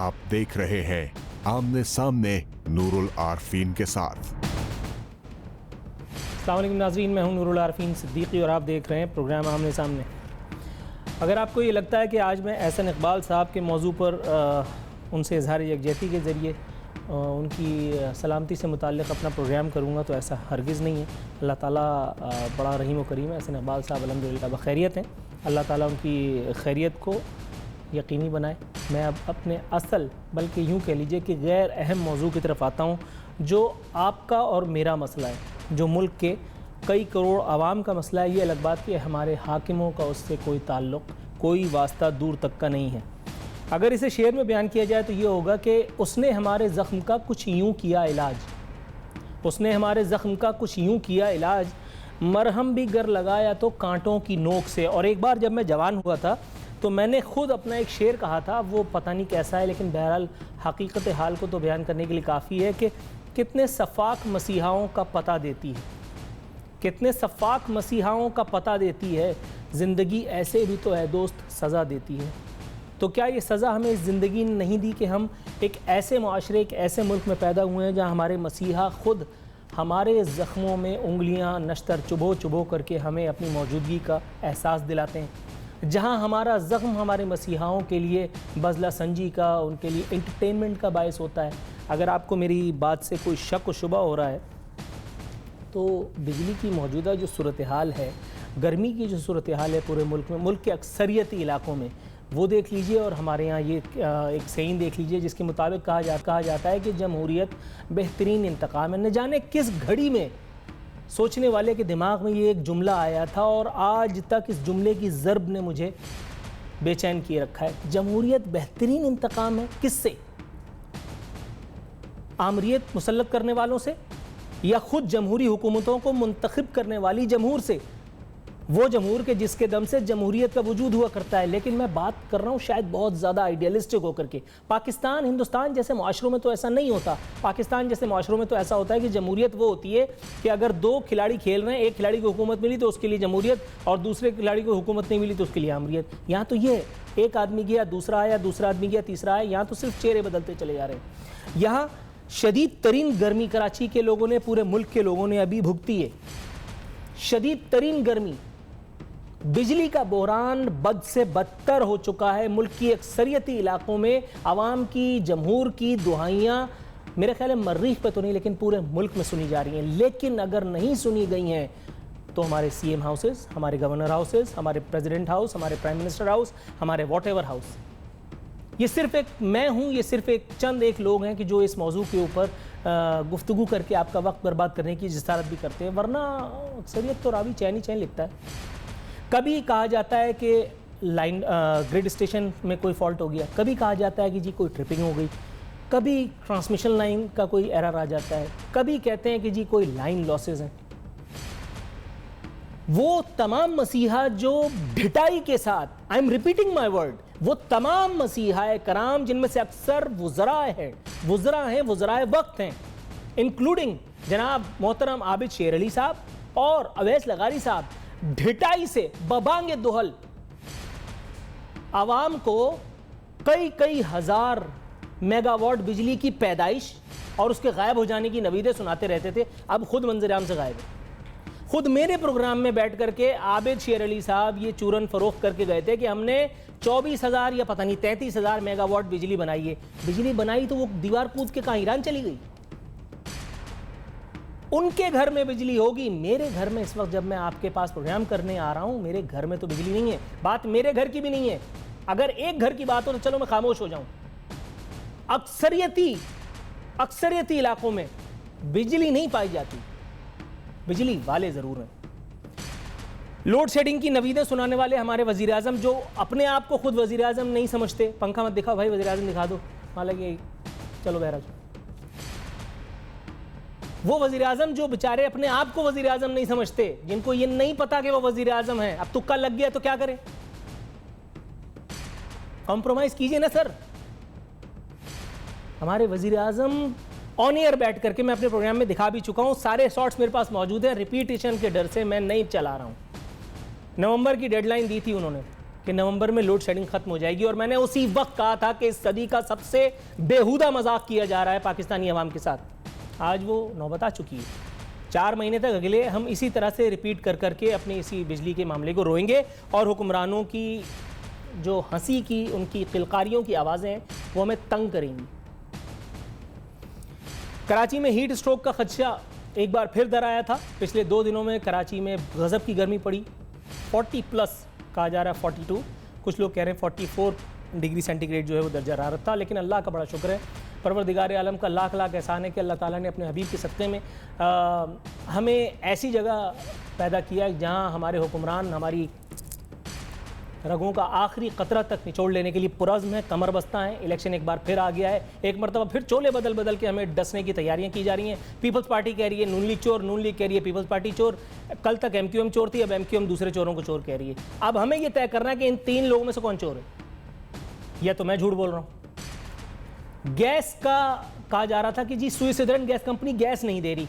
आप देख रहे हैं आमने सामने नूरुल आरफीन के साथ। अस्सलाम वालेकुम नाज़रीन, मैं हूं नूरुल आरफीन सिद्दीकी और आप देख रहे हैं प्रोग्राम आमने सामने। अगर आपको ये लगता है कि आज मैं एहसन इकबाल साहब के मौजू पर उनसे इजहार यकजहती के ज़रिए उनकी सलामती से मुताल्लिक़ अपना प्रोग्राम करूँगा तो ऐसा हरगिज़ नहीं है। अल्लाह ताला बड़ा रहीम व करीम है। एहसन इकबाल साहब अल्हम्दुलिल्लाह बखैरियत हैं। अल्लाह ताला उनकी खैरियत को यकीनी बनाए। मैं अब अपने असल बल्कि यूँ कह लीजिए कि गैर अहम मौजू की तरफ आता हूँ, जो आपका और मेरा मसला है, जो मुल्क के कई करोड़ आवाम का मसला है। ये अलग बात कि हमारे हाकिमों का उससे कोई ताल्लुक़, कोई वास्ता दूर तक का नहीं है। अगर इसे शेर में बयान किया जाए तो ये होगा कि उसने हमारे ज़ख्म का कुछ यूँ किया इलाज, उसने हमारे ज़ख्म का कुछ यूँ किया इलाज, मरहम भी गर लगाया तो कांटों की नोक से। और एक बार जब मैं जवान हुआ था तो मैंने ख़ुद अपना एक शेर कहा था, वो पता नहीं कैसा है लेकिन बहरहाल हकीकत हाल को तो बयान करने के लिए काफ़ी है कि कितने सफ़ाक मसीहाओं का पता देती है, कितने सफ़ाक मसीहाओं का पता देती है। ज़िंदगी ऐसे भी तो है दोस्त सज़ा देती है। तो क्या ये सज़ा हमें इस ज़िंदगी ने नहीं दी कि हम एक ऐसे माशरे, एक ऐसे मुल्क में पैदा हुए हैं जहाँ हमारे मसीहा ख़ुद हमारे ज़ख्मों में उंगलियाँ नश्तर चुभो चुभो करके हमें अपनी मौजूदगी का एहसास दिलाते हैं, जहाँ हमारा ज़ख्म हमारे मसीहाओं के लिए बज़ला संजी का, उनके लिए एंटरटेनमेंट का बायस होता है। अगर आपको मेरी बात से कोई शक व शुबा हो रहा है तो बिजली की मौजूदा जो सूरत हाल है, गर्मी की जो सूरत हाल है पूरे मुल्क में, मुल्क के अक्सरियती इलाकों में, वो देख लीजिए। और हमारे यहाँ ये एक सईन देख लीजिए जिसके मुताबिक कहा जाता है कि जमहूरियत बेहतरीन इंतकाम है। न जाने किस घड़ी में सोचने वाले के दिमाग में ये एक जुमला आया था और आज तक इस जुमले की ज़र्ब ने मुझे बेचैन किए रखा है। जमहूरियत बेहतरीन इंतकाम है किससे? आमरीत मुसल्लत करने वालों से या खुद जमहूरी हुकूमतों को मुंतखब करने वाली जमहूर से, वो जमहूर के जिसके दम से जमहूरियत का वजूद हुआ करता है। लेकिन मैं बात कर रहा हूँ शायद बहुत ज़्यादा आइडियलिस्टिक होकर के। पाकिस्तान, हिंदुस्तान जैसे माशरों में तो ऐसा नहीं होता। पाकिस्तान जैसे माशरों में तो ऐसा होता है कि जमहूरियत वो होती है कि अगर दो खिलाड़ी खेल रहे हैं, एक खिलाड़ी को हुकूमत मिली तो उसके लिए जमहूरियत, और दूसरे खिलाड़ी को हुकूमत नहीं मिली तो उसके लिए आमरीत। यहाँ तो ये एक आदमी गया, दूसरा आया, दूसरा आदमी गया, तीसरा आया। यहाँ तो सिर्फ चेहरे बदलते चले जा रहे हैं। यहाँ शदीद तरीन गर्मी कराची के लोगों ने, पूरे मुल्क के लोगों ने अभी भुगती है। शदीद तरीन गर्मी, बिजली का बहरान बद से बदतर हो चुका है। मुल्क की अक्सरियती इलाकों में आवाम की, जमहूर की दुहाइयाँ मेरे ख्याल है मर्रीख पे तो नहीं लेकिन पूरे मुल्क में सुनी जा रही हैं। लेकिन अगर नहीं सुनी गई हैं तो हमारे CM हाउसेस, हमारे गवर्नर हाउसेस, हमारे प्रेसिडेंट हाउस, हमारे प्राइम मिनिस्टर हाउस, हमारे वॉटेवर हाउस, ये सिर्फ एक मैं हूँ, ये सिर्फ एक चंद एक लोग हैं कि जो इस मौजू के ऊपर गुफ्तगू करके आपका वक्त बर्बाद करने की जिसारत भी करते हैं। वरना अक्सरियत तो रावी चैन ही चैन लिखता है। कभी कहा जाता है कि लाइन ग्रिड स्टेशन में कोई फॉल्ट हो गया, कभी कहा जाता है कि जी कोई ट्रिपिंग हो गई, कभी ट्रांसमिशन लाइन का कोई एरर आ जाता है, कभी कहते हैं कि जी कोई लाइन लॉसेस हैं। वो तमाम मसीहा जो ढिठाई के साथ, I am repeating my word, वो तमाम मसीहा कराम जिनमें से अक्सर वुज़राए वक्त हैं, इंक्लूडिंग जनाब मोहतरम आबिद शेर अली साहब और अवैस लगारी साहब, ढिठाई से बबांगे दुहल आवाम को कई हजार मेगावाट बिजली की पैदाइश और उसके गायब हो जाने की नवीदें सुनाते रहते थे। अब खुद मंजर-ए-आम से गायब है। खुद मेरे प्रोग्राम में बैठ करके आबिद शेर अली साहब ये चूरन फरोख्त करके गए थे कि हमने 24,000 या पता नहीं 33,000 मेगावाट बिजली बनाई है। बिजली बनाई तो वो दीवार कूद के कहाँ ईरान चली गई। उनके घर में बिजली होगी, मेरे घर में इस वक्त जब मैं आपके पास प्रोग्राम करने आ रहा हूं, मेरे घर में तो बिजली नहीं है। बात मेरे घर की भी नहीं है। अगर एक घर की बात हो तो चलो मैं खामोश हो जाऊं। अक्सरियती इलाकों में बिजली नहीं पाई जाती, बिजली वाले जरूर हैं। लोड शेडिंग की नवीदें सुनाने वाले हमारे वजीर आजम, जो अपने आप को खुद वजीर आजम नहीं समझते। पंखा मत दिखाओ भाई, वजीर आजम दिखा दो, हालांकि चलो बहरहाल, वो वजीर आजम जो बेचारे अपने आप को वजीर आजम नहीं समझते, जिनको ये नहीं पता कि वो वजीर आजम है। अब तुक्का लग गया तो क्या करें? कॉम्प्रोमाइज कीजिए ना सर। हमारे वजीर आजम ऑन एयर बैठ करके, मैं अपने प्रोग्राम में दिखा भी चुका हूं, सारे शॉट्स मेरे पास मौजूद है। रिपीटेशन के डर से मैं नहीं चला रहा हूं। नवंबर की डेडलाइन दी थी उन्होंने, कि नवंबर में लोड शेडिंग खत्म हो जाएगी, और मैंने उसी वक्त कहा था कि इस सदी का सबसे बेहुदा मजाक किया जा रहा है पाकिस्तानी अवाम के साथ। आज वो नौबत आ चुकी है। 4 महीने तक अगले हम इसी तरह से रिपीट कर करके अपनी इसी बिजली के मामले को रोएंगे, और हुक्मरानों की जो हंसी की, उनकी किलकारियों की आवाज़ें हैं वो हमें तंग करेंगी। कराची में हीट स्ट्रोक का खदशा एक बार फिर दर आया था। पिछले 2 दिनों में कराची में गज़ब की गर्मी पड़ी। 40+ कहा जा रहा है, 42, कुछ लोग कह रहे हैं 44 डिग्री सेंटीग्रेड जो है वो दर्जा हरारत था। लेकिन अल्लाह का बड़ा शुक्र है, परवरदिगार आलम का लाख लाख एहसान है कि अल्लाह ताला ने अपने हबीब के सदक़े में हमें ऐसी जगह पैदा किया जहाँ हमारे हुक्मरान हमारी रगों का आखिरी कतरा तक निचोड़ लेने के लिए पुरज़्म है, कमर बस्ता है। इलेक्शन एक बार फिर आ गया है, एक मरतबा फिर चोले बदल बदल के हमें डसने की तैयारियां की जा रही हैं। पीपल्स पार्टी कह रही है नून लीग चोर, नून लीग कह रही है पीपल्स पार्टी चोर। कल तक MQM चोर थी, अब MQM दूसरे चोरों को चोर कह रही है। अब हमें यह तय करना है कि इन 3 लोगों में से कौन चोर है, या तो मैं झूठ बोल रहा हूँ। गैस का कहा जा रहा था कि जी स्विट्जरलैंड गैस कंपनी गैस नहीं दे रही,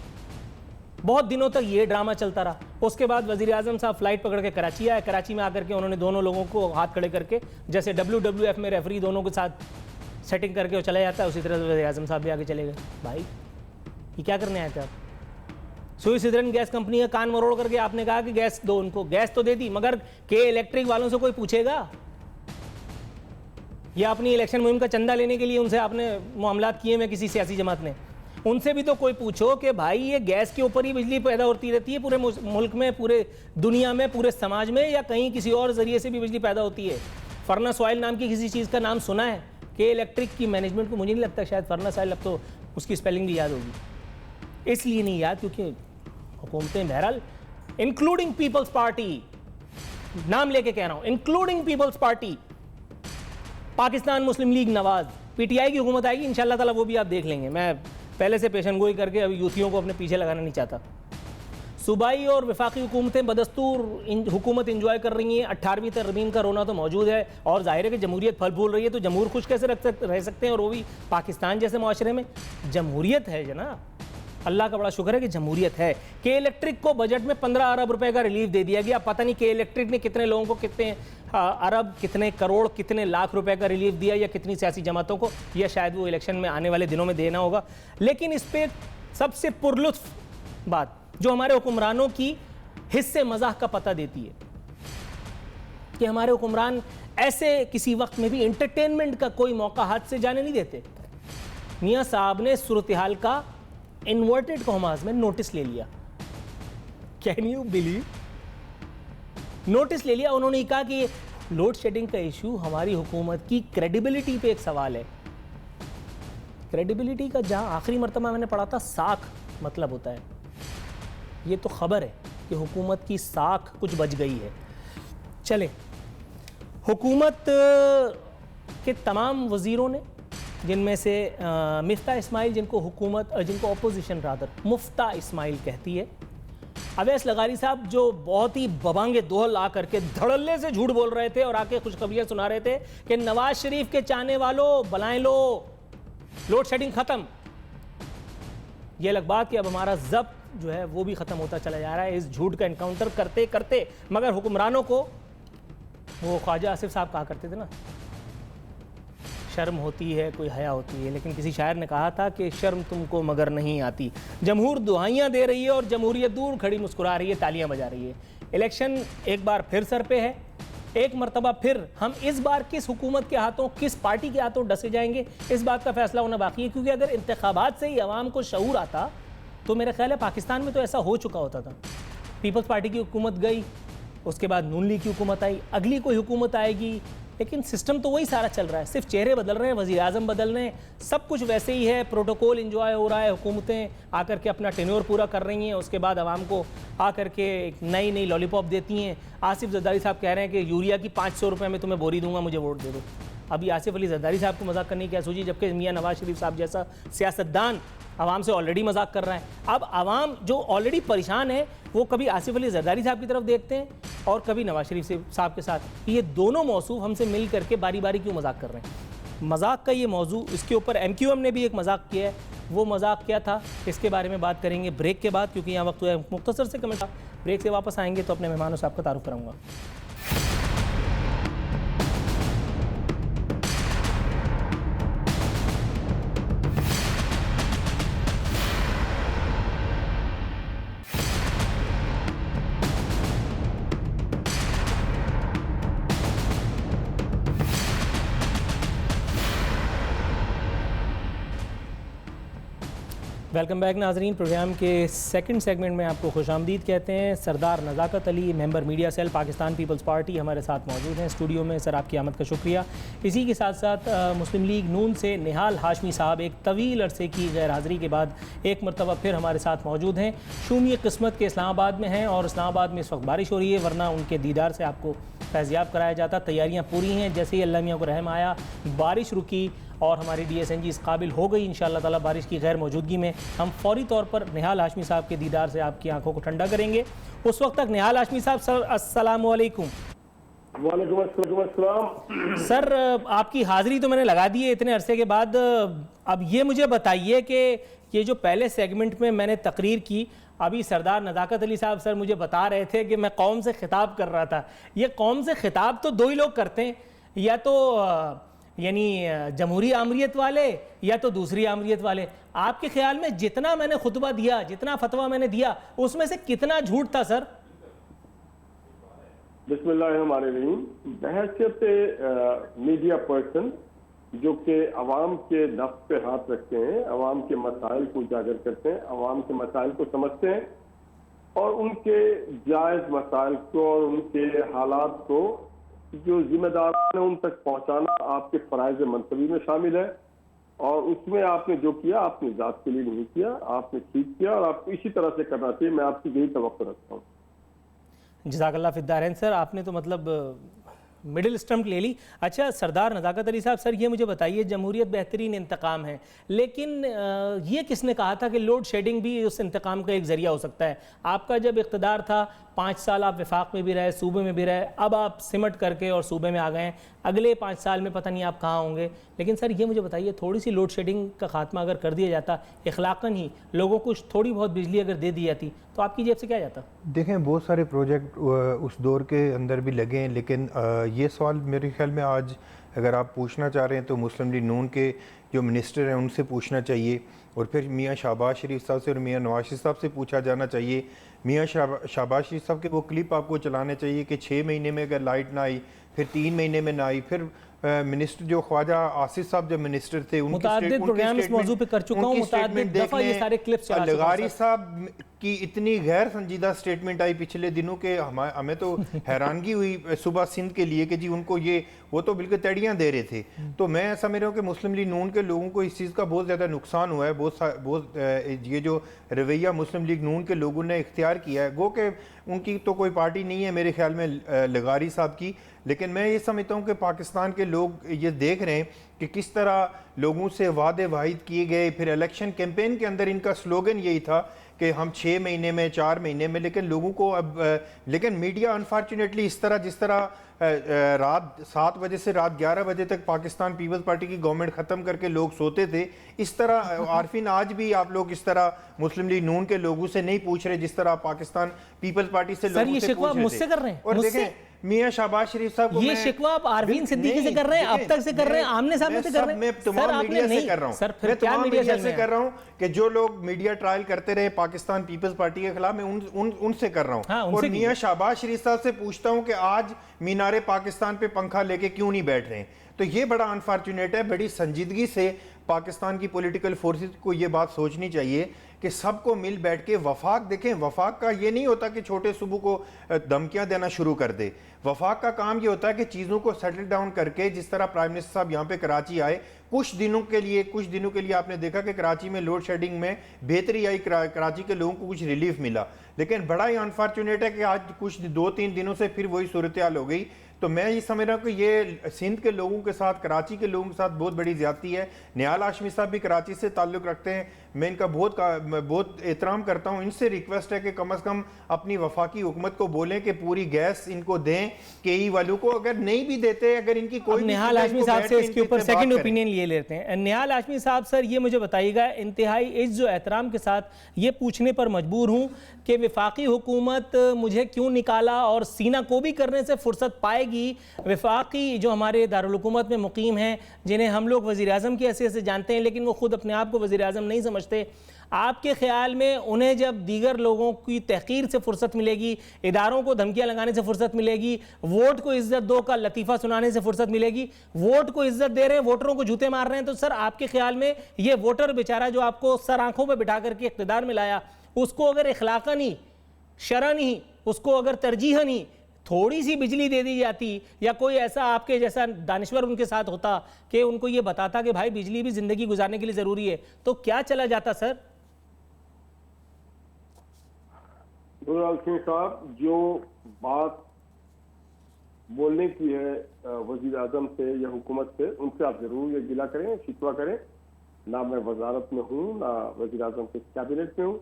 बहुत दिनों तक ये ड्रामा चलता रहा। उसके बाद वज़ीर आज़म साहब फ्लाइट पकड़ के कराची आए। कराची में आकर के उन्होंने दोनों लोगों को हाथ खड़े करके, जैसे WWF में रेफरी दोनों के साथ सेटिंग करके वो चला जाता है, उसी तरह से वज़ीर आज़म साहब भी आगे चले गए। भाई ये क्या करने आए थे आप? स्विट्जरलैंड गैस कंपनी का कान मरोड़ करके आपने कहा कि गैस दो उनको, गैस तो दे दी, मगर के इलेक्ट्रिक वालों से कोई पूछेगा? या अपनी इलेक्शन मुहिम का चंदा लेने के लिए उनसे आपने मामलात किए में किसी सियासी जमात ने, उनसे भी तो कोई पूछो कि भाई ये गैस के ऊपर ही बिजली पैदा होती रहती है पूरे मुल्क में, पूरे दुनिया में, पूरे समाज में, या कहीं किसी और ज़रिए से भी बिजली पैदा होती है? फर्नेस ऑयल नाम की किसी चीज़ का नाम सुना है? के इलेक्ट्रिक की मैनेजमेंट को मुझे नहीं लगता शायद फर्नेस ऑयल, अब तो उसकी स्पेलिंग भी याद होगी, इसलिए नहीं याद क्योंकि हुकूमतें बहरहाल इंक्लूडिंग पीपल्स पार्टी, नाम लेके कह रहा हूँ, इंक्लूडिंग पीपल्स पार्टी, पाकिस्तान मुस्लिम लीग नवाज, PTI की हुकूमत आएगी इंशाल्लाह ताला, वो भी आप देख लेंगे। मैं पहले से पेशन गोई करके अभी यूथियों को अपने पीछे लगाना नहीं चाहता। सूबाई और वफाकी हुकूमतें बदस्तूर हुकूमत इंजॉय कर रही हैं। 18वीं तरमीम का रोना तो मौजूद है, और जाहिर है कि जमहूरियत फल फूल रही है, तो जमहूर खुश कैसे रह सकते हैं, और वो भी पाकिस्तान जैसे माशरे में। जमहूरियत है जनाब, अल्लाह का बड़ा शुक्र है कि जमहूरियत है। के इलेक्ट्रिक को बजट में 15 अरब रुपए का रिलीफ दे दिया गया। पता नहीं के इलेक्ट्रिक ने कितने लोगों को कितने अरब, कितने करोड़, कितने लाख रुपए का रिलीफ दिया, या कितनी सियासी जमातों को, या शायद वो इलेक्शन में आने वाले दिनों में देना होगा। लेकिन इस पर सबसे पुरलुत्फ बात जो हमारे हुक्मरानों की हिस्से मजाक का पता देती है कि हमारे हुक्मरान ऐसे किसी वक्त में भी एंटरटेनमेंट का कोई मौका हाथ से जाने नहीं देते। मियाँ साहब ने सूरत हाल का इन्वर्टेड कॉमास में नोटिस ले लिया। Can you believe? नोटिस ले लिया। उन्होंने कहा कि लोड शेडिंग का इशू हमारी हुकूमत की क्रेडिबिलिटी पे एक सवाल है। क्रेडिबिलिटी का जहां आखिरी मर्तबा मैंने पढ़ा था साख मतलब होता है, ये तो खबर है कि हुकूमत की साख कुछ बच गई है। चले, हुकूमत के तमाम वज़ीरों ने, जिनमें से मिफ्ता इस्माइल, जिनको अपोजिशन रादर मुफ्ता इस्माइल कहती है, अवैस लगारी साहब जो बहुत ही बबांगे दोहल आ करके धड़ल्ले से झूठ बोल रहे थे और आके खुशखबरियां सुना रहे थे कि नवाज शरीफ के चाहने वालों बलाएं लो, लोड शेडिंग खत्म। ये अलग बात कि अब हमारा जब्त जो है वो भी खत्म होता चला जा रहा है इस झूठ का एनकाउंटर करते करते। मगर हुक्मरानों को, वो ख्वाजा आसिफ साहब कहा करते थे ना, शर्म होती है, कोई हया होती है, लेकिन किसी शायर ने कहा था कि शर्म तुमको मगर नहीं आती। जमहूर दुआइयाँ दे रही है और जमहूरियत दूर खड़ी मुस्कुरा रही है, तालियां बजा रही है। इलेक्शन एक बार फिर सर पे है। एक मरतबा फिर हम इस बार किस हुकूमत के हाथों, किस पार्टी के हाथों डसे जाएंगे, इस बात का फैसला होना बाकी है। क्योंकि अगर इंतखाबात से ही अवाम को शऊर आता तो मेरा ख्याल है पाकिस्तान में तो ऐसा हो चुका होता था। पीपल्स पार्टी की हुकूमत गई, उसके बाद नून लीग की हुकूमत आई, अगली कोई हुकूमत आएगी, लेकिन सिस्टम तो वही सारा चल रहा है। सिर्फ चेहरे बदल रहे हैं, वज़ीर आज़म बदल रहे हैं, सब कुछ वैसे ही है। प्रोटोकॉल इंजॉय हो रहा है, हुकूमतें आकर के अपना टेन्योर पूरा कर रही हैं, उसके बाद आवाम को आकर के एक नई नई लॉलीपॉप देती हैं। आसिफ जरदारी साहब कह रहे हैं कि यूरिया की 500 रुपये में तुम्हें बोरी दूंगा, मुझे वोट दे दो। अभी आसिफ अली जरदारी साहब को मजाक करने की क्या सूझी, जबकि मियाँ नवाज शरीफ साहब जैसा सियासतदान आवाम से ऑलरेडी मजाक कर रहा है। अब आवाम जो ऑलरेडी परेशान है वो कभी आसिफ अली जरदारी साहब की तरफ देखते हैं और कभी नवाज शरीफ साहब के साथ। ये दोनों मौसूफ हमसे मिल करके बारी बारी क्यों मजाक कर रहे हैं? मजाक का ये मौजू, इसके ऊपर MQM ने भी एक मजाक किया है। वो मजाक क्या था, इसके बारे में बात करेंगे ब्रेक के बाद, क्योंकि यहाँ वक्त हुआ है मुख्तसर से कमेंट। ब्रेक से वापस आएंगे तो अपने मेहमानों से आपका तारुफ कराऊंगा। वेलकम बैक नाजरीन। प्रोग्राम के सेकंड सेगमेंट में आपको खुशामदीद कहते हैं। Sardar Nazakat Ali, member media cell Pakistan Peoples Party, हमारे साथ मौजूद हैं स्टूडियो में। सर, आपकी आमद का शुक्रिया। इसी के साथ साथ मुस्लिम लीग नून से निहाल हाशमी साहब एक तवील अरसे की गैर हाज़िरी के बाद एक मरतबा फिर हमारे साथ मौजूद हैं। शूमी किस्मत के इस्लामाबाद में हैं और इस्लामाबाद में इस वक्त बारिश हो रही है, वरना उनके दीदार से आपको फैज़याब कराया जाता। तैयारियाँ पूरी हैं। जैसे ही अल्लाह मियां को रहम आया, बारिश रुकी और हमारी DSNG इस काबिल हो गई इंशाअल्लाह ताला, बारिश की गैर मौजूदगी में हम फौरी तौर पर निहाल हाशमी साहब के दीदार से आपकी आंखों को ठंडा करेंगे। उस वक्त तक निहाल हाशमी साहब, सर अस्सलामु अलैकुम। वालेकुम अस्सलाम। सर, आपकी हाज़िरी तो मैंने लगा दी है इतने अरसे के बाद। अब ये मुझे बताइए कि ये जो पहले सेगमेंट में मैंने तकरीर की, अभी सरदार नज़ाकत अली साहब सर मुझे बता रहे थे कि मैं कौम से खिताब कर रहा था। ये कौम से खिताब तो दो ही लोग करते हैं, या तो यानी जमहूरी आमरीत वाले या तो दूसरी आमरीत वाले। आपके ख्याल में जितना मैंने खुतबा दिया, जितना फतवा मैंने दिया, उसमें से कितना झूठ था सर? बिस्मिल्लाहिर्रहमानिर्रहीम। बहैसियत मीडिया पर्सन जो कि अवाम के नफ्स पे हाथ रखते हैं, अवाम के मसाइल को उजागर करते हैं, अवाम के मसाइल को समझते हैं और उनके जायज़ मसाइल को और उनके हालात को जो जिम्मेदार है उन तक पहुंचाना आपके फराइज मनसबी में शामिल है। और उसमें आपने जो किया, आपने जात के लिए नहीं किया, आपने ठीक किया और आपको इसी तरह से करना चाहिए। मैं आपकी यही तवक्को रखता हूँ। जज़ाकल्लाह फिद्दारैन सर, आपने तो मतलब मिडिल स्टम्प ले ली। अच्छा सरदार नज़ाकत अली साहब, सर ये मुझे बताइए, जमहूरियत बेहतरीन इंतकाम है, लेकिन ये किसने कहा था कि लोड शेडिंग भी उस इंतकाम का एक ज़रिया हो सकता है? आपका जब इक़्तिदार था, 5 साल आप वफाक में भी रहे, सूबे में भी रहे, अब आप सिमट करके और सूबे में आ गए हैं। अगले 5 साल में पता नहीं आप कहाँ होंगे। लेकिन सर ये मुझे बताइए, थोड़ी सी लोड शेडिंग का खात्मा अगर कर दिया जाता, इखलाकन ही लोगों को थोड़ी बहुत बिजली अगर दे दी जाती, तो आपकी जेब से क्या जाता? देखें, बहुत सारे प्रोजेक्ट उस दौर के अंदर भी लगे हैं, लेकिन ये सवाल मेरे ख्याल में आज अगर आप पूछना चाह रहे हैं तो मुस्लिम लीग नून के जो मिनिस्टर हैं उनसे पूछना चाहिए, और फिर मियाँ शहबाज शरीफ साहब से और मियाँ नवाज शरीफ साहब से पूछा जाना चाहिए। मियाँ शहबाज शरीफ साहब के वो क्लिप आपको चलाने चाहिए कि 6 महीने में अगर लाइट ना आई, फिर 3 महीने में ना आई, फिर मिनिस्टर जो ख्वाजा आसिफ साहब जब मिनिस्टर थे, मुताद्दिद प्रोग्राम इस मौजू पे कर चुका हूं, मुताद्दिद दफा ये सारे क्लिप्स चला चुका हूं। लगारी साहब की इतनी गैर संजीदा स्टेटमेंट आई पिछले दिनों के, हमें तो हैरानगी हुई सुबह सिंध के लिए कि जी उनको वो तो बिल्कुल तड़ियां दे रहे थे। तो मैं ऐसा समझ रहा हूँ कि मुस्लिम लीग नून के लोगों को इस चीज़ का बहुत ज़्यादा नुकसान हुआ है। बहुत ये जो रवैया मुस्लिम लीग नून के लोगों ने इख्तियार किया है, गो कि उनकी तो कोई पार्टी नहीं है मेरे ख्याल में लगारी साहब की, लेकिन मैं ये समझता हूँ कि पाकिस्तान के लोग ये देख रहे हैं कि किस तरह लोगों से वादे वाहिद किए गए। फिर इलेक्शन कैंपेन के अंदर इनका स्लोगन यही था कि हम 6 महीने में, 4 महीने में, लेकिन लोगों को लेकिन मीडिया अनफॉर्चुनेटली इस तरह, जिस तरह रात 7 बजे से रात 11 बजे तक पाकिस्तान पीपल्स पार्टी की गवर्नमेंट ख़त्म करके लोग सोते थे, इस तरह आरफिन आज भी आप लोग इस तरह मुस्लिम लीग नून के लोगों से नहीं पूछ रहे जिस तरह पाकिस्तान पीपल्स पार्टी से लोगों से पूछ रहे थे। मुझसे कर रहे हैं। और देखें मियां शहबाज शरीफ साहब को ये शिकवा आप आरवीन सिद्दीकी से कर रहे हैं, अब तक से कर रहे हैं, आमने सामने से कर रहे हैं। मैं तमाम मीडिया से कर रहा हूं, सर फिर क्या मीडिया से कर रहा हूं कि जो लोग मीडिया ट्रायल करते रहे पाकिस्तान पीपल्स पार्टी के खिलाफ, मैं उनसे कर रहा हूं। और मियां शहबाज शरीफ साहब से पूछता हूं कि आज मीनारे पाकिस्तान पे पंखा लेके क्यों नहीं बैठ रहे हैं? तो ये बड़ा अनफॉर्चुनेट है। बड़ी संजीदगी से पाकिस्तान की पॉलिटिकल फोर्सेस को ये बात सोचनी चाहिए कि सबको मिल बैठ के वफाक देखें। वफाक का ये नहीं होता कि छोटे सूबों को धमकियां देना शुरू कर दे। वफाक का काम ये होता है कि चीज़ों को सेटल डाउन करके, जिस तरह प्राइम मिनिस्टर साहब यहाँ पे कराची आए, कुछ दिनों के लिए आपने देखा कि कराची में लोड शेडिंग में बेहतरी आई, कराची के लोगों को कुछ रिलीफ मिला। लेकिन बड़ा ही अनफॉर्चुनेट है कि आज कुछ 2-3 दिनों से फिर वही सूरत हाल हो गई। तो मैं ये समझ रहा हूँ कि ये सिंध के लोगों के साथ, कराची के लोगों के साथ बहुत बड़ी ज्यादती है। निहाल हाशमी साहब भी कराची से ताल्लुक़ रखते हैं, मैं इनका बहुत एहतराम करता हूँ। इनसे रिक्वेस्ट है कि कम से कम अपनी वफाकी हुकूमत को बोलें कि पूरी गैस इनको दें, केई वालों को। अगर नहीं भी देते, अगर इनकी कोई, निहाल हाशमी साहब से इसके ऊपर सेकंड ओपिनियन लिए लेते हैं। निहाल हाशमी साहब, सर ये मुझे बताइएगा, इंतहाई इज्ज़ व एहतराम के साथ ये पूछने पर मजबूर हूँ कि वफाकी हुकूमत मुझे क्यों निकाला और सीना को भी करने से फुर्सत पाएगी आएगी वफाकी जो हमारे दारुल हुकूमत में मुकीम हैं, जिन्हें हम लोग वज़ीर आज़म की हैसियत से जानते हैं लेकिन वो खुद अपने आप को वज़ीर आज़म नहीं समझते, आपके ख्याल में उन्हें जब दीगर लोगों की तहकीर से फुर्सत मिलेगी, इदारों को धमकियां लगाने से फुर्सत मिलेगी, वोट को इज्जत दो का लतीफ़ा सुनाने से फुर्सत मिलेगी, वोट को इज्जत दे रहे हैं, वोटरों को जूते मार रहे हैं, तो सर आपके ख्याल में ये वोटर बेचारा जो आपको सर आंखों पर बिठा करके इक़्तिदार में लाया, उसको अगर इखलाकन ही, शरन ही, उसको अगर तरजीहन ही थोड़ी सी बिजली दे दी जाती या कोई ऐसा आपके जैसा दानिश्वर उनके साथ होता कि उनको ये बताता कि भाई बिजली भी ज़िंदगी गुजारने के लिए ज़रूरी है, तो क्या चला जाता सर? नूरुल सिंह साहब, जो बात बोलने की है वजीर आजम से या हुकूमत से, उनसे आप जरूर ये गिला करें, शिकवा करें। ना मैं वजारत में हूँ, ना वजीर आजम के कैबिनेट में हूँ,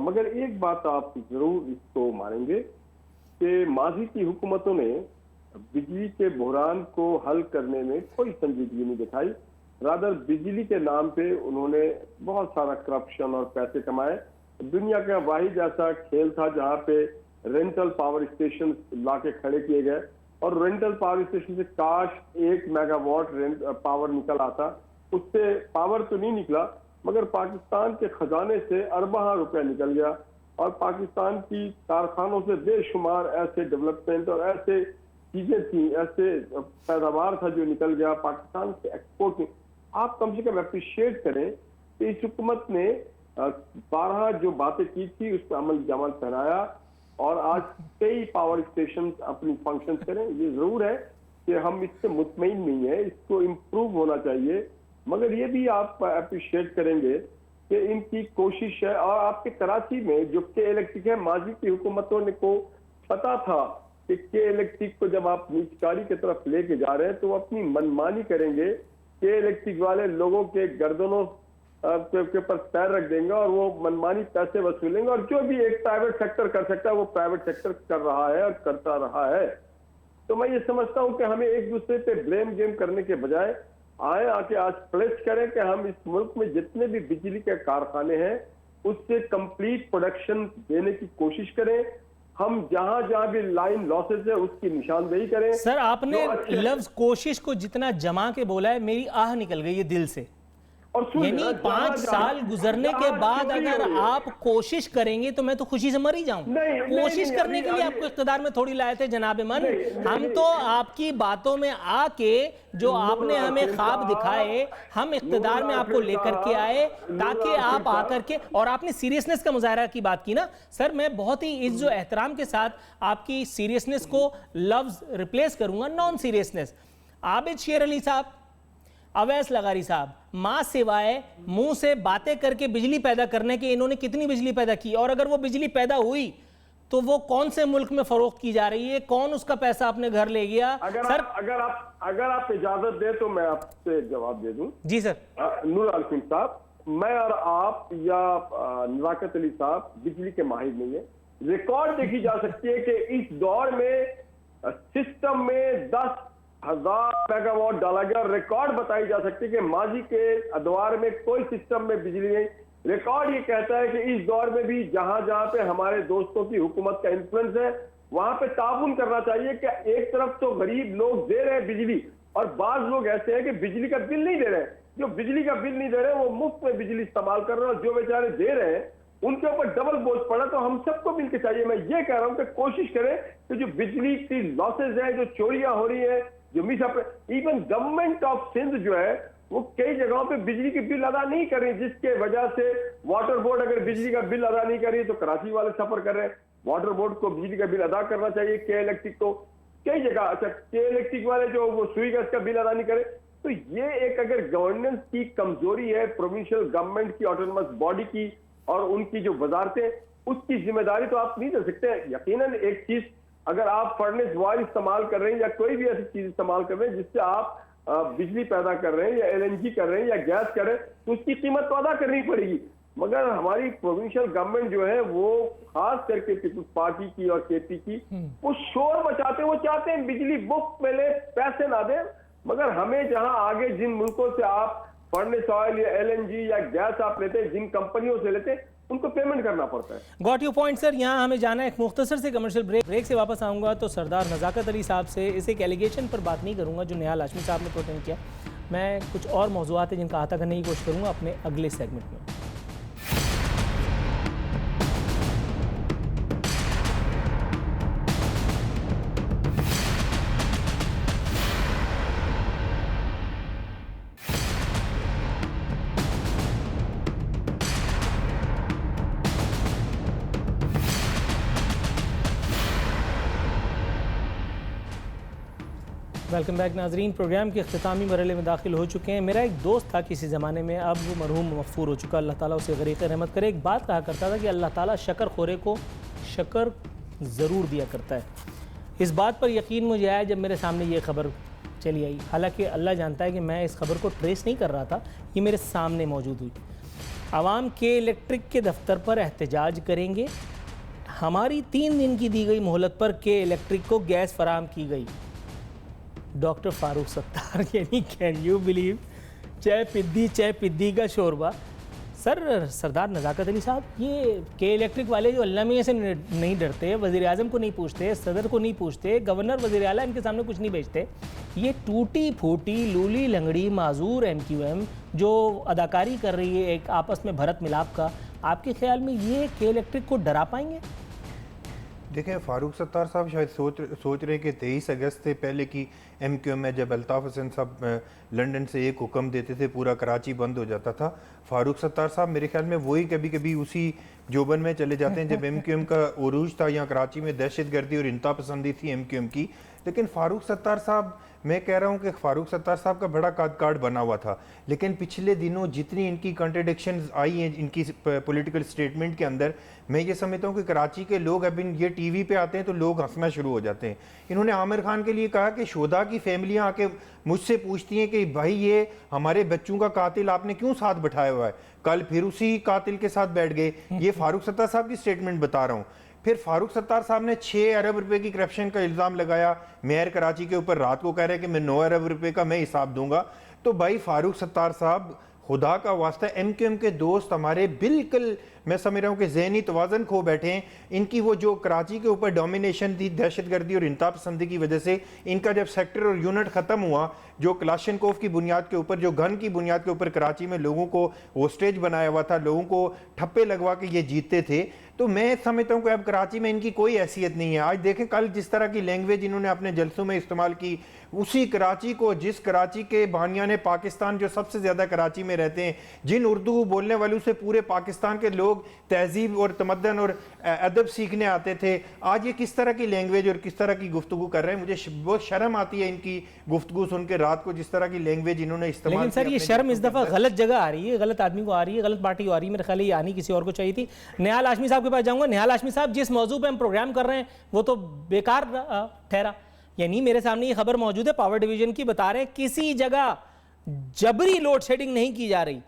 मगर एक बात आप जरूर इसको मानेंगे कि माजी की हुकूमतों ने बिजली के बहरान को हल करने में कोई संजीदगी नहीं दिखाई। रादर बिजली के नाम पे उन्होंने बहुत सारा करप्शन और पैसे कमाए। दुनिया का वाहिद ऐसा खेल था जहाँ पे रेंटल पावर स्टेशन लाके खड़े किए गए और रेंटल पावर स्टेशन से काश 1 मेगावाट पावर निकल आता। उससे पावर तो नहीं निकला, मगर पाकिस्तान के खजाने से अरबा रुपया निकल गया और पाकिस्तान की कारखानों से बेशुमार ऐसे डेवलपमेंट और ऐसे चीजें थी, ऐसे पैदावार था जो निकल गया पाकिस्तान के एक्सपोर्ट में। आप कम से कम अप्रिशिएट करें कि इस हुकूमत ने 12 जो बातें की थी उस पर अमल जमाल पहनाया और आज कई पावर स्टेशन अपनी फंक्शन करें। ये जरूर है कि हम इससे मुतमईन नहीं है, इसको इम्प्रूव होना चाहिए, मगर ये भी आप अप्रिशिएट करेंगे कि इनकी कोशिश है। और आपके कराची में जो के इलेक्ट्रिक है, माजी की हुकूमतों ने को पता था कि के इलेक्ट्रिक को जब आप नीचकारी की तरफ लेके जा रहे हैं तो वो अपनी मनमानी करेंगे। के इलेक्ट्रिक वाले लोगों के गर्दनों के ऊपर पैर रख देंगे और वो मनमानी पैसे वसूलेंगे और जो भी एक प्राइवेट सेक्टर कर सकता है वो प्राइवेट सेक्टर कर रहा है और करता रहा है। तो मैं ये समझता हूं कि हमें एक दूसरे पे ब्लेम गेम करने के बजाय आके आज प्लेस करें कि हम इस मुल्क में जितने भी बिजली के कारखाने हैं उससे कंप्लीट प्रोडक्शन देने की कोशिश करें। हम जहां जहां भी लाइन लॉसेस है उसकी निशानदेही करें। सर आपने लफ्ज कोशिश को जितना जमा के बोला है, मेरी आह निकल गई है दिल से। यानी 5 साल गुजरने के बाद अगर आप कोशिश करेंगे तो मैं तो खुशी से मर ही जाऊं। कोशिश करने के लिए आपको इख्तिदार में थोड़ी लाए थे जनाब मन। हम तो आपकी बातों में आके जो आपने हमें ख्वाब दिखाए, हम इख्तिदार में आपको लेकर के आए ताकि आप आकर के, और आपने सीरियसनेस का मुजाहरा की बात की ना सर, मैं बहुत ही इज्जत और एहतराम के साथ आपकी सीरियसनेस को लफ्ज रिप्लेस करूंगा नॉन सीरियसनेस। आबिद शेर अली साहब, अवैस लगारी साहब, मां सिवाय मुंह से बातें करके बिजली पैदा करने के इन्होंने कितनी बिजली पैदा की, और अगर वो बिजली पैदा हुई तो वो कौन से मुल्क में फरोख्त की जा रही है, कौन उसका पैसा अपने घर ले गया? अगर आप इजाजत दे तो मैं आपसे जवाब दे दूं। जी सर। नूरुल सिंह साहब, मैं और आप या नज़ाकत अली साहब बिजली के माहिर नहीं है। रिकॉर्ड देखी जा सकती है कि इस दौर में सिस्टम में 10,000 मेगावाट डाला गया। रिकॉर्ड बताई जा सकती है कि माजी के अदवार में कोई सिस्टम में बिजली नहीं। रिकॉर्ड ये कहता है कि इस दौर में भी जहां जहां पे हमारे दोस्तों की हुकूमत का इन्फ्लुएंस है वहां पे ताउन करना चाहिए कि एक तरफ तो गरीब लोग दे रहे हैं बिजली और बाज लोग ऐसे हैं कि बिजली का बिल नहीं दे रहे हैं। जो बिजली का बिल नहीं दे रहे हैं वो मुफ्त में बिजली इस्तेमाल कर रहे हैं और जो बेचारे दे रहे हैं उनके ऊपर डबल बोझ पड़ा। तो हम सबको मिलकर चाहिए, मैं ये कह रहा हूं कि कोशिश करें कि जो बिजली की लॉसेज है, जो चोरियां हो रही है, जो miss, even government of Sindh जो है वो कई जगहों पे बिजली की बिल अदा नहीं कर रही, जिसके वजह से वाटर बोर्ड अगर बिजली का बिल अदा नहीं कर रही तो कराची वाले सफर कर रहे हैं। वाटर बोर्ड को बिजली का बिल अदा करना चाहिए, के इलेक्ट्रिक को कई जगह। अच्छा, के इलेक्ट्रिक वाले जो वो सुई गैस का बिल अदा नहीं करे, तो ये एक अगर गवर्नेंस की कमजोरी है प्रोविंशियल गवर्नमेंट की, ऑटोनमस बॉडी की और उनकी जो वजारतें, उसकी जिम्मेदारी तो आप नहीं दे सकते। यकीनन एक चीज, अगर आप फर्नेस ऑयल इस्तेमाल कर रहे हैं या कोई भी ऐसी चीज इस्तेमाल कर रहे हैं जिससे आप बिजली पैदा कर रहे हैं या LNG कर रहे हैं या गैस कर रहे हैं, तो उसकी कीमत तो अदा करनी पड़ेगी। मगर हमारी प्रोविंशियल गवर्नमेंट जो है वो खास करके पीपुल्स पार्टी की और KP की, वो शोर मचाते हैं। वो चाहते हैं बिजली मुफ्त में ले, पैसे ना दें। मगर हमें जहां आगे जिन मुल्कों से आप फर्नेस ऑयल या LNG या गैस आप लेते हैं, जिन कंपनियों से लेते हैं उनको पेमेंट करना पड़ता है। Got you point sir. यहाँ हमें जाना है एक मुख्तसर से कमर्शियल ब्रेक से वापस आऊँगा तो सरदार नज़ाकत अली साहब से इस एक एलिगेशन पर बात नहीं करूँगा जो निहाल हाशमी साहब ने प्रोटेंड किया। मैं कुछ और मौज़ूआत हैं जिनका अहाता करने की कोशिश करूँगा अपने अगले सेगमेंट में। वेलकम बैक नाजरीन। प्रोग्राम के अख्तामी मरहले में दाखिल हो चुके हैं। मेरा एक दोस्त था किसी ज़माने में, अब वो मरहूम मग़फ़ूर हो चुका, अल्लाह ताला उसे गरीक़ रहमत करे। एक बात कहा करता था कि अल्लाह ताला शक्र खोरे को शक्र ज़रूर दिया करता है। इस बात पर यकीन मुझे आया जब मेरे सामने ये ख़बर चली आई। हालांकि अल्लाह जानता है कि मैं इस खबर को ट्रेस नहीं कर रहा था, ये मेरे सामने मौजूद हुई। आवाम के इलेक्ट्रिक के दफ्तर पर एहतजाज करेंगे, हमारी 3 दिन की दी गई मोहलत पर के इलेक्ट्रिक को गैस फराहम की गई। डॉक्टर फारूक सत्तार, यानी कैन यू बिलीव, चाय पिद्दी का शोरबा। सर सरदार नज़ाकत अली साहब, ये के इलेक्ट्रिक वाले जो अल्लाह मियां से नहीं डरते, वज़ीर आज़म को नहीं पूछते, सदर को नहीं पूछते, गवर्नर वज़ीर आला इनके सामने कुछ नहीं बेचते, ये टूटी फूटी लूली लंगड़ी माजूर MQM जो अदाकारी कर रही है एक आपस में भरत मिलाप का, आपके ख्याल में ये के इलेक्ट्रिक को डरा पाएंगे? देखें, फारूक सत्तार साहब शायद सोच रहे कि 23 अगस्त से पहले की MQM में जब अल्ताफ़ हसन साहब लंदन से एक हुक्म देते थे पूरा कराची बंद हो जाता था। फारूक सत्तार साहब मेरे ख्याल में वही कभी कभी उसी जोबन में चले जाते हैं जब MQM का उरूज था, यहाँ कराची में दहशतगर्दी और इंतहा पसंदी थी MQM की। लेकिन फारूक सत्तार साहब, मैं कह रहा हूँ कि फारूक सत्तार साहब का बड़ा कार्ड बना हुआ था, लेकिन पिछले दिनों जितनी इनकी कॉन्ट्रडिक्शंस आई हैं इनकी पॉलिटिकल स्टेटमेंट के अंदर, मैं ये समझता हूँ कि कराची के लोग अब ये TV पे आते हैं तो लोग हंसना शुरू हो जाते हैं। इन्होंने आमिर खान के लिए कहा कि शोधा की फैमिलियाँ आके मुझसे पूछती हैं कि भाई ये हमारे बच्चों का कातिल आपने क्यों साथ बैठाया हुआ है, कल फिर उसी कातिल के साथ बैठ गए। ये फारूक सत्तार साहब की स्टेटमेंट बता रहा हूँ। फिर फारूक सत्तार साहब ने 6 अरब रुपए की करप्शन का इल्ज़ाम लगाया मेयर कराची के ऊपर, रात को कह रहे हैं कि मैं 9 अरब रुपए का मैं हिसाब दूंगा। तो भाई फारूक सत्तार साहब, खुदा का वास्ता, MQM के दोस्त हमारे बिल्कुल, मैं समझ रहा हूँ कि ज़हनी तवाज़न खो बैठे हैं। इनकी वो जो कराची के ऊपर डोमिनेशन थी दहशतगर्दी और इंतहा पसंदी की वजह से, इनका जब सेक्टर और यूनिट ख़त्म हुआ, जो क्लाशनकोव की बुनियाद के ऊपर, जो गन की बुनियाद के ऊपर कराची में लोगों को होस्टेज बनाया हुआ था, लोगों को ठप्पे लगवा के ये जीतते थे, तो मैं समझता हूँ कि अब कराची में इनकी कोई हैसियत नहीं है। आज देखें कल जिस तरह की लैंग्वेज इन्होंने अपने जलसों में इस्तेमाल की, उसी कराची को, जिस कराची के बानियाने पाकिस्तान जो सबसे ज़्यादा कराची में रहते हैं, जिन उर्दू बोलने वालों से पूरे पाकिस्तान के लोग तहजीब और तमद्दन और अदब सीखने आते थे, आज ये किस तरह की लैंग्वेज और किस तरह की गुफ्तगू कर रहे हैं। मुझे बहुत शर्म आती है इनकी गुफ्तगू सुन के, रात को जिस तरह की लैंग्वेज इन्होंने इस्तेमाल। लेकिन सर ये शर्म इस दफ़ा गलत जगह आ रही है, गलत आदमी को आ रही है, गलत पार्टी को आ रही है। मेरे ख्याल ये आनी किसी और को चाहिए थी। निहाल हाशमी साहब के पास जाऊँगा। निहाल हाशमी साहब, जिस मौजू पर हम प्रोग्राम कर रहे हैं वो तो बेकार ठहरा, यानी मेरे सामने ये खबर मौजूद है पावर डिवीजन की, बता रहे हैं किसी जगह जबरी लोड शेडिंग नहीं की जा रही,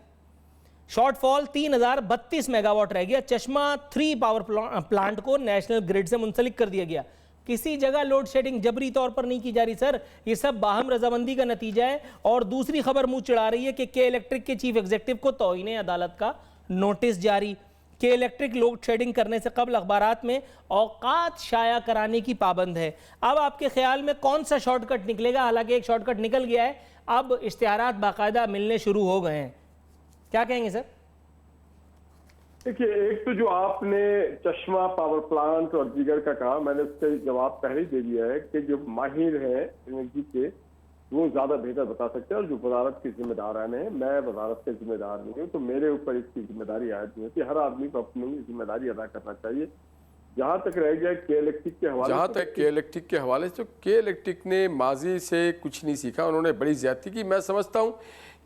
शॉर्टफॉल 3032 मेगावाट रह गया, चश्मा 3 पावर प्लांट को नेशनल ग्रिड से मुंसलिक कर दिया गया। किसी जगह लोड शेडिंग जबरी तौर पर नहीं की जा रही सर, ये सब बाहम रजामंदी का नतीजा है। और दूसरी खबर मुंह चिढ़ा रही है कि के इलेक्ट्रिक के चीफ एग्जीक्यूटिव को तौहीन अदालत का नोटिस जारी। के इलेक्ट्रिक लोड शेडिंग करने से कबल अखबारात में औकात शाया कराने की पाबंद है। अब आपके ख्याल में कौन सा शॉर्टकट निकलेगा? हालांकि एक शॉर्टकट निकल गया है, अब इश्तिहारात बाकायदा मिलने शुरू हो गए हैं। क्या कहेंगे सर? देखिए, एक तो जो आपने चश्मा पावर प्लांट और दीगर का कहा, मैंने उसका जवाब पहले ही दे दिया है कि जो माहिर है एनर्जी के वो ज्यादा बेहतर बता सकते हैं, और जो वजारत के जिम्मेदारान है, मैं वजारत के जिम्मेदार नहीं हूँ, तो मेरे ऊपर इसकी जिम्मेदारी आयद नहीं होती। हर आदमी को अपनी जिम्मेदारी अदा करना चाहिए। जहाँ तक रह गया के इलेक्ट्रिक के हवाले, जहाँ तक के इलेक्ट्रिक के हवाले से, तो के इलेक्ट्रिक ने माजी से कुछ नहीं सीखा, उन्होंने बड़ी ज्यादती की। मैं समझता हूँ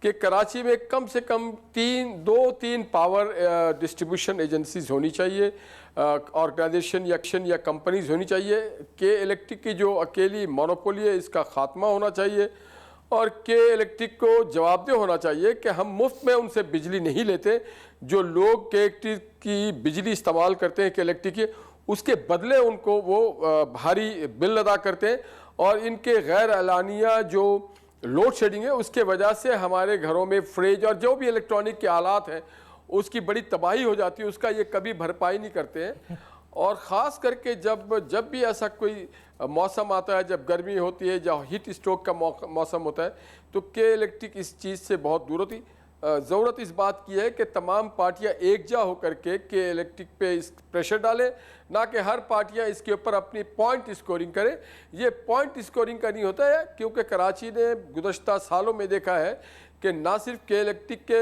कि कराची में कम से कम 2-3 पावर डिस्ट्रीब्यूशन एजेंसीज होनी चाहिए, ऑर्गेनाइजेशन या कंपनीज होनी चाहिए। के इलेक्ट्रिक की जो अकेली मोनोपोली है इसका खात्मा होना चाहिए, और के इलेक्ट्रिक को जवाबदेह होना चाहिए कि हम मुफ्त में उनसे बिजली नहीं लेते। जो लोग के इलेक्ट्रिक की बिजली इस्तेमाल करते हैं के इलेक्ट्रिक की, उसके बदले उनको वो भारी बिल अदा करते हैं, और इनके गैर एलानिया जो लोड शेडिंग है, उसके वजह से हमारे घरों में फ्रिज और जो भी इलेक्ट्रॉनिक के आलात हैं उसकी बड़ी तबाही हो जाती है, उसका ये कभी भरपाई नहीं करते हैं। और ख़ास करके जब भी ऐसा कोई मौसम आता है, जब गर्मी होती है, जब हीट स्ट्रोक का मौसम होता है, तो के इलेक्ट्रिक इस चीज़ से बहुत दूर होती। ज़रूरत इस बात की है कि तमाम पार्टियां एकजा होकर के इलेक्ट्रिक पे इस प्रेशर डालें, ना कि हर पार्टियां इसके ऊपर अपनी पॉइंट स्कोरिंग करें। ये पॉइंट स्कोरिंग का नहीं होता है, क्योंकि कराची ने गुज़श्ता सालों में देखा है कि ना सिर्फ के इलेक्ट्रिक के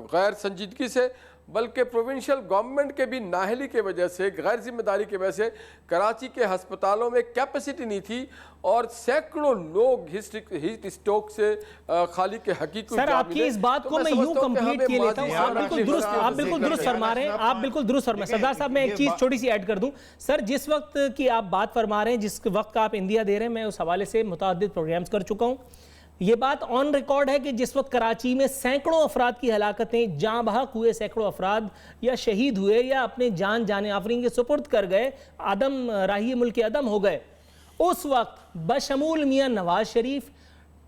गैर संजीदगी से, बल्कि प्रोविंशियल गवर्नमेंट के भी नाहली के वजह से, गैर जिम्मेदारी की वजह से कराची के हस्पतालों में कैपेसिटी नहीं थी और सैकड़ों लोग हीट स्ट्रोक से खाली के हकीकी। सर, आपकी इस बात को मैं यूं कंप्लीट किए लेता हूं। आप बिल्कुल दुरुस्त फरमा रहे हैं, आप बिल्कुल दुरुस्त फरमा। सरदार साहब, मैं एक चीज छोटी सी ऐड कर दूं। सर, जिस वक्त की आप बात फरमा रहे हैं, जिस वक्त आप इंडिया दे रहे हैं, मैं उस हवाले से मुतअद्दिद प्रोग्राम्स कर चुका हूं। ये बात ऑन रिकॉर्ड है कि जिस वक्त कराची में सैकड़ों अफराद की हलाकतें, जाँ बहक हुए सैकड़ों अफराद या शहीद हुए या अपने जान आफरीन के सुपुर्द कर गए, आदम राही मुल्क अदम हो गए, उस वक्त बशमूल मियां नवाज शरीफ,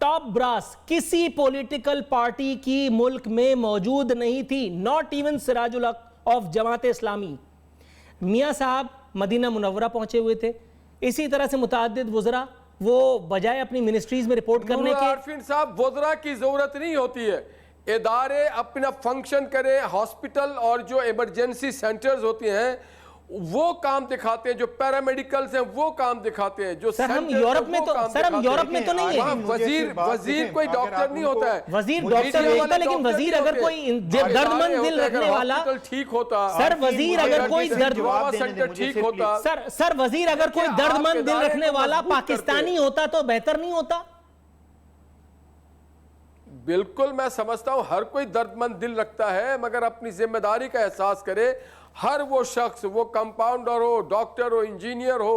टॉप ब्रास किसी पॉलिटिकल पार्टी की मुल्क में मौजूद नहीं थी, नॉट इवन सिराजुल हक ऑफ जमात इस्लामी। मियां साहब मदीना मुनव्वरा पहुंचे हुए थे। इसी तरह से मुतअद्दिद वुज़रा, वो बजाय अपनी मिनिस्ट्रीज में रिपोर्ट करने के। आरफीन साहब, वुज़रा की जरूरत नहीं होती है, इदारे अपना फंक्शन करें। हॉस्पिटल और जो इमरजेंसी सेंटर्स होते हैं वो काम दिखाते हैं, जो पैरामेडिकल्स हैं वो काम दिखाते हैं, जो सर हम यूरोप में तो नहीं है। वजीर कोई डॉक्टर नहीं होता है, वजीर डॉक्टर नहीं होता, लेकिन वजीर अगर कोई दर्दमंद दिल रखने वाला ठीक होता, सर वजीर अगर कोई सेंटर ठीक होता, सर वजीर अगर कोई दर्दमंद दिल रखने वाला पाकिस्तानी होता तो बेहतर नहीं होता? बिल्कुल, मैं समझता हूं हर कोई दर्दमंद दिल रखता है, मगर अपनी जिम्मेदारी का एहसास करे। हर वो शख्स, वो कंपाउंडर हो, डॉक्टर हो, इंजीनियर हो,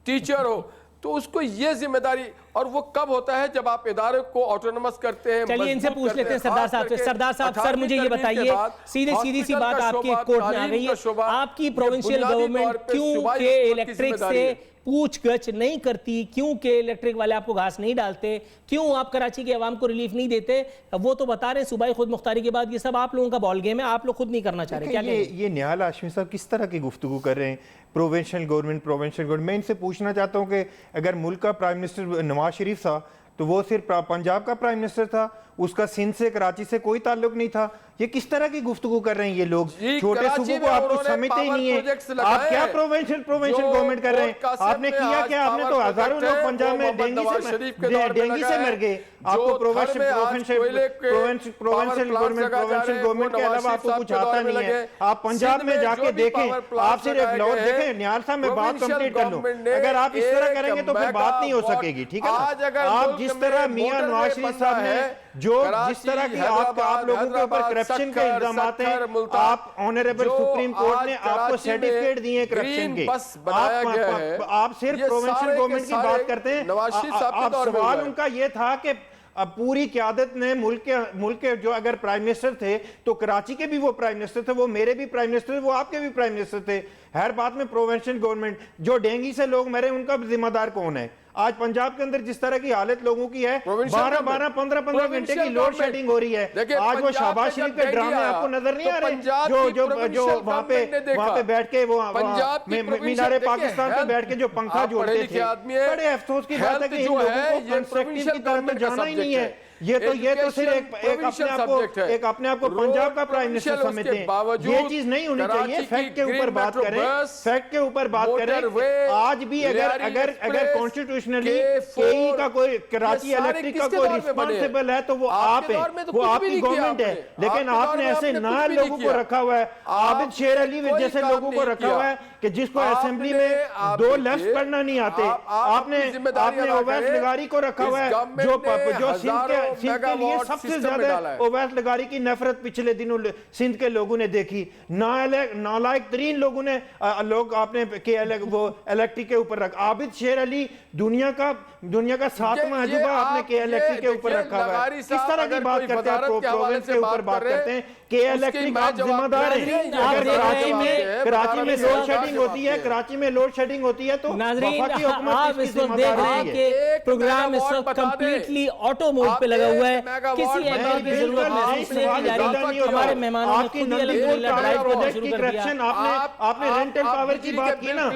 टीचर हो, तो उसको ये जिम्मेदारी, और वो कब होता है जब आप इदारे को ऑटोनमस करते हैं। चलिए इनसे पूछ लेते हैं सरदार साहब से। सरदार साहब, सर मुझे ये बताइए, सीधी सी बात आपकी कोर्ट में आ गई है, आपकी प्रोविंशियल गवर्नमेंट क्यों के इलेक्ट्रिक से पूछगछ नहीं करती, क्यों के इलेक्ट्रिक वाले आपको घास नहीं डालते, क्यों आप कराची के अवाम को रिलीफ नहीं देते? वो तो बता रहे हैं सूबाई खुद मुख्तारी के बाद ये सब आप लोगों का बॉल गेम है, आप लोग खुद नहीं करना चाह रहे। क्या ये निहाल हाशमी साहब किस तरह की गुफ्तगू कर रहे हैं? Provincial government. मैं इनसे पूछना चाहता हूँ कि अगर मुल्क का प्राइम मिनिस्टर नवाज शरीफ था तो वो सिर्फ पंजाब का प्राइम मिनिस्टर था, उसका सिंध से कराची से कोई ताल्लुक नहीं था। ये किस तरह की गुफ्तगू कर रहे हैं ये लोग? छोटे सूबों को आपको समझते ही नहीं है। आप क्या प्रोविंशियल गवर्नमेंट कर रहे हैं? आपने किया क्या? आपने तो हजारों लोग पंजाब में डेंगू से मर गए। आपको प्रोविंशियल गवर्नमेंट के अलावा आपको कुछ आता नहीं है। आप पंजाब में जाके देखें, आप सिर्फ लाहौर देखें। निहाल साहब, मैं बात कंप्लीट कर लूं। अगर आप इस तरह करेंगे तो फिर बात नहीं हो सकेगी, ठीक है ना? आप जिस तरह मियां नवाज शरीफ साहब ने जिस तरह की आप लोगों के ऊपर करप्शन के इल्जाम आते हैं, आप ऑनरेबल सुप्रीम कोर्ट ने आपको सर्टिफिकेट दिए करप्शन के, आप सिर्फ प्रोविंशियल गवर्नमेंट की बात करते हैं। अब सवाल उनका ये था कि अब पूरी क़यादत ने मुल्क के जो अगर प्राइम मिनिस्टर थे तो कराची के भी वो प्राइम मिनिस्टर थे, वो मेरे भी प्राइम मिनिस्टर थे, वो आपके भी प्राइम मिनिस्टर थे। हर बात में प्रोविंशियल गवर्नमेंट। जो डेंगू से लोग मरे उनका जिम्मेदार कौन है? आज पंजाब के अंदर जिस तरह की हालत लोगों की है, 12-12, 15-15 घंटे की लोड शेडिंग हो रही है। आज वो शहबाज शरीफ के ड्रामे आपको नजर नहीं आ रहे? जो वहां पे बैठ के वो मीनारे पाकिस्तान पे बैठ के जो पंखा जोड़ते थे, बड़े अफसोस की बात है कि इन लोगों को कंस्ट्रक्टिव की तरफ तो जाना ही नहीं है। ये तो सिर्फ एक अपने आप को पंजाब का प्राइम मिनिस्टर समझते हैं। ये चीज नहीं होनी चाहिए। फैक्ट के ऊपर बात करें, फैक्ट के ऊपर बात करें। आज भी अगर कॉन्स्टिट्यूशनली केई का कोई कराची इलेक्ट्रिक का कोई रिस्पॉन्सिबल है तो वो आप है, वो आपकी गवर्नमेंट है। लेकिन आपने ऐसे ना लोगों को रखा हुआ है, आबिद शेर अली जैसे लोगों को रखा हुआ है कि जिसको असेंबली में 2 लफ्ज पढ़ना नहीं आते। आपने ओवैस निगारी को रखा हुआ है जो सिंध के सिंध के लिए सबसे ज्यादा ओवैस लगारी की नफरत पिछले दिनों सिंध के लोगों ने देखी। नालायक तरीन लोगों ने लोग आपने वो इलेक्ट्री के ऊपर रखा। आबिद शेर अली दुनिया का 7वां अजूबा आपने के इलेक्ट्री के ऊपर रखा हुआ है। किस तरह की बात करते हैं? प्रोविंस के ऊपर बात करते हैं के इलेक्ट्रिक आप जिम्मेदार हैं। अगर कराची में लोड शेडिंग होती है, कराची में लोड शेडिंग होती है तो वफाकी हुकूमत आप इस वक्त देख रहे हैं कि प्रोग्राम इस वक्त कंप्लीटली ऑटो मोड पे लगा हुआ है, किसी एंगल की जरूरत महसूस नहीं की जा रही। हमारे मेहमानों ने खुद ही अल्हम्दुलिल्लाह ड्राइव को शुरू कर दिया। आपने रेंटल पावर की बात की ना,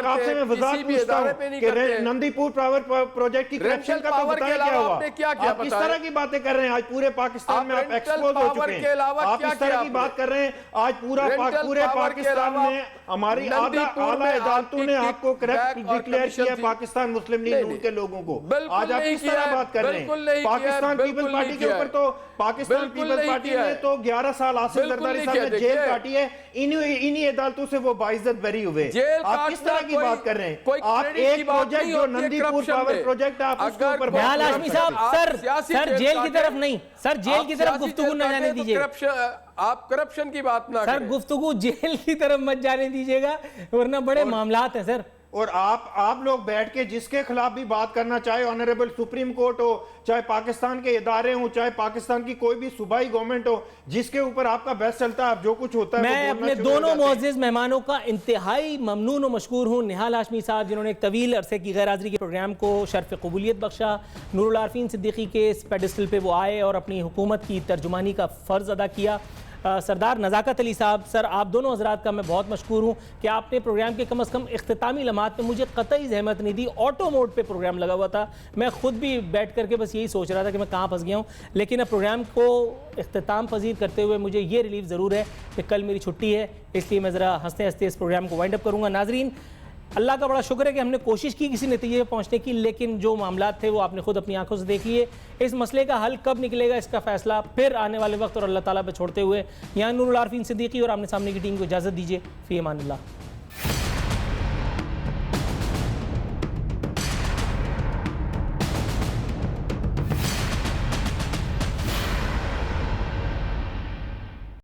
आपसे मैं वजाहत पूछता हूं कि नंदीपुर पावर प्रोजेक्ट की करप्शन का तो बताएं क्या हुआ? आप किस तरह की बातें कर रहे हैं? आज पूरे पाकिस्तान में आप एक्सपोज हो चुके हैं। आप इस तरह की बात कर रहे हैं। आज पूरे पाकिस्तान में हमारी आला अदालतों ने आपको करप्ट डिक्लेयर किया, पाकिस्तान मुस्लिम लीग नून के लोगों को। आज आप किस तरह बात कर रहे हैं? पाकिस्तान पीपल्स पार्टी के ऊपर तो पाकिस्तान पीपल्स पार्टी ने तो 11 साल आसिफ जरदारी साहब ने जेल काटी है। इन्हीं अदालतों से वो बाइज्जत बरी हुए। आप किस तरह की बात कर रहे हैं? आप एक प्रोजेक्ट जो नंदीपुर पावर प्रोजेक्ट आप उसके ऊपर हाशमी साहब सर जेल की तरफ नहीं, सर जेल की तरफ गुफ्तगू न जाने दीजिए। आप करप्शन की बात ना सर, गुफ्तगू जेल की तरफ मत जाने दीजिएगा वरना बड़े मामलात हैं सर। और आप लोग बैठ के जिसके खिलाफ भी बात करना, चाहे ऑनरेबल सुप्रीम कोर्ट हो, चाहे पाकिस्तान के इदारे हो, चाहे पाकिस्तान की कोई भी सूबाई गवर्नमेंट हो, जिसके ऊपर आपका बहस चलता है, जो कुछ होता है मैं अपने दोनों मुअज़्ज़िज़ मेहमानों का इंतहाई ममनून और मशकूर हूँ। निहाल हाशमी साहब जिन्होंने एक तवील अरसे की गैर हाज़िरी के प्रोग्राम को शर्फ़ क़बूलियत बख्शा, नूरुल आरफीन सिद्दीकी के इस पेडिस्टल पे वो आए और अपनी हुकूमत की तर्जुमानी का फ़र्ज़ अदा किया। सरदार नज़ाकत अली साहब, सर आप दोनों हज़रात का मैं बहुत मशकूर हूँ कि आपने प्रोग्राम के कम अज़ कम इख्तितामी लम्हात में मुझे कतई ज़हमत नहीं दी। ऑटो मोड पे प्रोग्राम लगा हुआ था, मैं ख़ुद भी बैठ करके बस यही सोच रहा था कि मैं कहाँ फंस गया हूँ। लेकिन अब प्रोग्राम को इख्तिताम पजीर करते हुए मुझे ये रिलीफ ज़रूर है कि कल मेरी छुट्टी है, इसलिए मैं ज़रा हंसते हंसते इस प्रोग्राम को वाइंड अप करूँगा। नाज़रीन, अल्लाह का बड़ा शुक्र है कि हमने कोशिश की किसी नतीजे पर पहुंचने की, लेकिन जो मामलात थे वो आपने खुद अपनी आंखों से देख लिए। इस मसले का हल कब निकलेगा इसका फैसला फिर आने वाले वक्त और अल्लाह ताला पे छोड़ते हुए यहाँ नूरुल आरफीन सिद्दीकी और आमने सामने की टीम को इजाज़त दीजिए। फ़ी अमान अल्लाह।